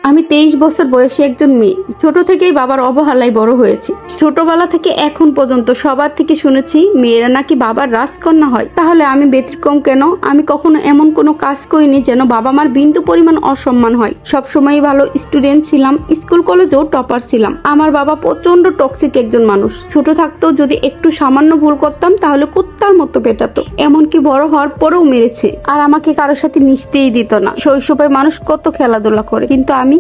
আমি 23 বছর বয়সী একজন মেয়ে। ছোট থেকেই বাবার অবহেলায় বড় হয়েছি। ছোটবেলা থেকে এখন পর্যন্ত সবার থেকে শুনেছি মেয়েরা নাকি বাবার রাজকন্যা হয়। তাহলে আমি ব্যতিক্রম কেন? আমি কখনো এমন কোনো কাজ করিনি যেন বাবা মার বিন্দু পরিমাণ অসম্মান হয়। সবসময় ভালো স্টুডেন্ট ছিলাম, স্কুল কলেজেও টপার ছিলাম। আমার বাবা প্রচন্ড টক্সিক একজন মানুষ। ছোট থাকতেও যদি একটু সামান্য ভুল করতাম তাহলে কুত্তার মতো পেটাতো, এমনকি বড় হওয়ার পরেও মেরেছে। আর আমাকে কারোর সাথে মিশতেই দিত না। শৈশবে মানুষ কত খেলাধুলা করে, কিন্তু আমি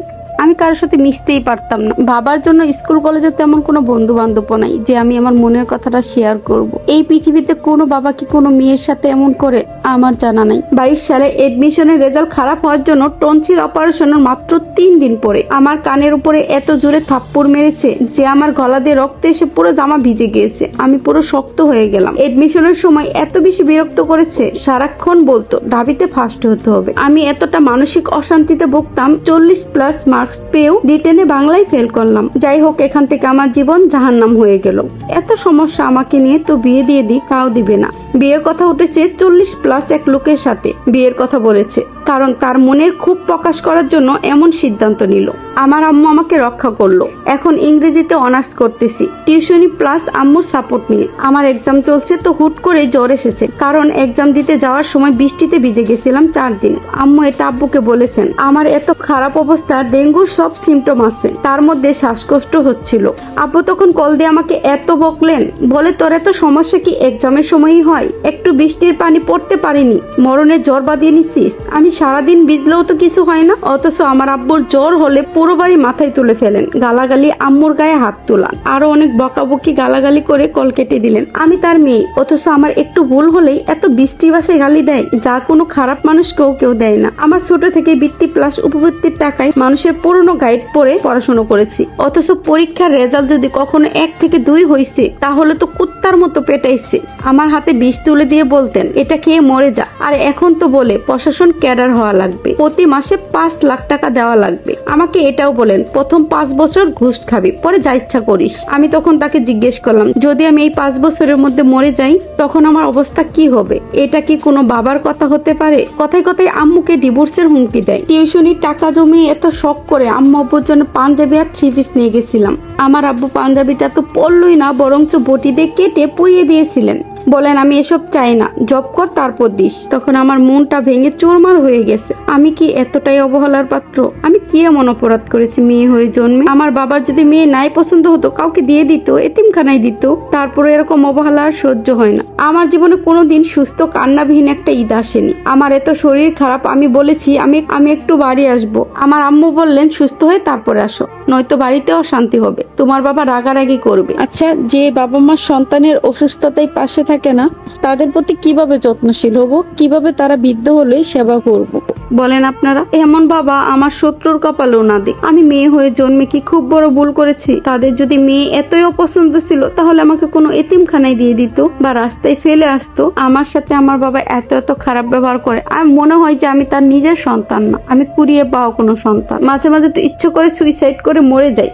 কারোর সাথে মিশতেই পারতাম না। বাবার জন্য স্কুল কলেজে তেমন কোনো বন্ধু বান্ধব নাই যে আমি আমার মনের কথাটা শেয়ার করব। এই পৃথিবীতে কোনো বাবা কি কোনো মেয়ের সাথে এমন করে আমার জানা নাই। 22 সালে এডমিশনের রেজাল্ট খারাপ হওয়ার জন্য টনসিল অপারেশনের মাত্র 3 দিন পরে আমার কানের উপরে এত জোরে থাপ্পড় মেরেছে যে আমার গলা দিয়ে রক্ত এসে পুরো জামা ভিজে গিয়েছে। আমি পুরো শক্ত হয়ে গেলাম। এডমিশনের সময় এত বেশি বিরক্ত করেছে, সারাক্ষণ বলতো ঢাবিতে ফার্স্ট হতে হবে। আমি এতটা মানসিক অশান্তিতে ভুগতাম, 40+ মার্কস পেয়েও রিটেনে বাংলায় ফেল করলাম। যাই হোক, এখান থেকে আমার জীবন জাহান্নাম হয়ে গেল। এত সমস্যা আমাকে নিয়ে, তো বিয়ে দিয়ে দিই, তাও দিবে না। বিয়ের কথা উঠেছে 40+ এক লোকের সাথে বিয়ের কথা বলেছে, কারণ তার মনের খুব প্রকাশ করার জন্য এমন সিদ্ধান্ত নিল। আমার আম্মু আমাকে রক্ষা করলো। এখন ইংরেজিতে অনার্স করতেছি, টিউশনি প্লাস আম্মুর সাপোর্ট নিয়ে। আমার এক্সাম চলছে, তো হুট করে জ্বর এসেছে, কারণ এক্সাম দিতে যাওয়ার সময় বৃষ্টিতে ভিজে গেছিলাম 4 দিন। আম্মু এটা আব্বুকে বলেছেন। আমার এত খারাপ অবস্থা, ডেঙ্গুর সব সিমটম আছে, তার মধ্যে শ্বাসকষ্ট হচ্ছিল। আব্বু তখন কল দিয়ে আমাকে এত বকলেন, বলে তোর এত সমস্যা কি এক্সামের সময়ই হয়? একটু বৃষ্টির পানি পড়তে পারিনি, মরণের জ্বর বাঁধিয়ে নিছিস। আমি সারাদিন ভিজলেও তো কিছু হয় না, অথচ আমার আব্বুর জ্বর হলে পুরো বাড়ি মাথায় তুলে ফেলেন। গালাগালি, আম্মুর গায়ে হাত তোলান, আরো অনেক বকাবকি গালাগালি করে কল কেটে দিলেন। আমি তার মেয়ে, অথচ আমার একটু ভুল হলেই এত বৃষ্টি ভাষায় গালি দেয়, যা কোনো খারাপ মানুষকেও কেউ দেয় না। আমার ছোট থেকে বৃত্তি প্লাস উপবৃত্তির টাকায় মানুষের পুরনো গাইড পড়ে পড়াশোনা করেছি, অথচ পরীক্ষার রেজাল্ট যদি কখনো 1 থেকে 2 হয়েছে তাহলে তো কুত্তার মতো পেটাইছে। আমার হাতে বিষ তুলে দিয়ে বলতেন এটা খেয়ে মরে যা। আর এখন তো বলে প্রশাসন ক্যাডার হওয়া লাগবে, প্রতি মাসে 5 লাখ টাকা দেওয়া লাগবে। আমাকে এটাও বলেন প্রথম 5 বছর ঘুষ খাবি, পরে যা ইচ্ছা করিস। আমি তখন তাকে জিজ্ঞেস করলাম, যদি আমি এই 5 বছরের মধ্যে মরে যাই তখন আমার অবস্থা কি হবে? এটা কি কোনো বাবার কথা হতে পারে? কথায় কথায় আম্মুকে ডিভোর্সের হুমকি দেয়। টিউশনির টাকা জমিয়ে এত শখ করে আম্মু আব্বুর জন্য পাঞ্জাবি আর 3 পিস নিয়ে গেছিলাম। আমার আব্বু পাঞ্জাবিটা তো পরলই না, বরঞ্চ বটি দিয়ে কেটে পুড়িয়ে দিয়েছিলেন। বলেন আমি এসব চাই না, জব কর তারপর দিস। তখন আমার মনটা ভেঙে চুরমার হয়ে গেছে। আমি কি এতটাই অবহেলার পাত্র? আমি কি এমন অপরাধ করেছি মেয়ে হয়ে জন্মে? আমার বাবার যদি মেয়ে নাই পছন্দ হতো কাউকে দিয়ে দিত, এতিমখানায় দিত। তারপরে এরকম অবহেলা আর সহ্য হয় না। আমার জীবনে কোনোদিন সুস্থ কান্নাবিহীন একটা ঈদ আসেনি। আমার এত শরীর খারাপ, আমি বলেছি আমি একটু বাড়ি আসবো। আমার আম্মু বললেন সুস্থ হয়ে তারপরে আসো, নয়তো বাড়িতে অশান্তি হবে, তোমার বাবা রাগারাগি করবে। আচ্ছা, যে বাবা মা সন্তানের অসুস্থতায় পাশে থাকে না তাদের প্রতি কিভাবে যত্নশীল হব? কিভাবে তারা বৃদ্ধ হলে সেবা করব? বলেন আপনারা। এমন বাবা আমার শত্রুর কপালেও না দিক। আমি মেয়ে হয়ে জন্মে কি খুব বড় ভুল করেছি? তাদের যদি মেয়ে এতই অপছন্দ ছিল তাহলে আমাকে কোনো এতিমখানায় দিয়ে দিত বা রাস্তায় ফেলে আসতো। আমার সাথে আমার বাবা এত খারাপ ব্যবহার করে, আর মনে হয় যে আমি তার নিজের সন্তান না, আমি কুড়িয়ে পাওয়া কোনো সন্তান। মাঝে মাঝে তো ইচ্ছে করে সুইসাইড করে মরে যাই,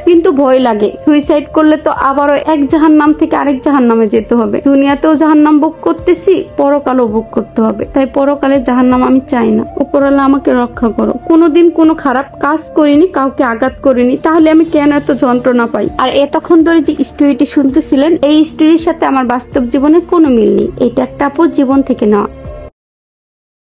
কিন্তু ভয় লাগে। সুইসাইড করলে তো আবারও এক জাহান্নাম থেকে আরেক জাহান্নামে যেতে হবে। দুনিয়াতেও জাহান্নাম ভোগ করতেছি, পরকালও ভোগ করতে হবে। তাই পরকালের জাহান্নাম আমি চাই না। উপরওয়ালা আমাকে রক্ষা করো। কোনোদিন কোনো খারাপ কাজ করিনি, কাউকে আঘাত করিনি, তাহলে আমি কেন এত যন্ত্রণা পাই? আর এতক্ষণ ধরে যে স্টোরিটি শুনতেছিলেন, এই স্টোরির সাথে আমার বাস্তব জীবনের কোনো মিল নেই। এটা একটা আপুর জীবন থেকে নেওয়া।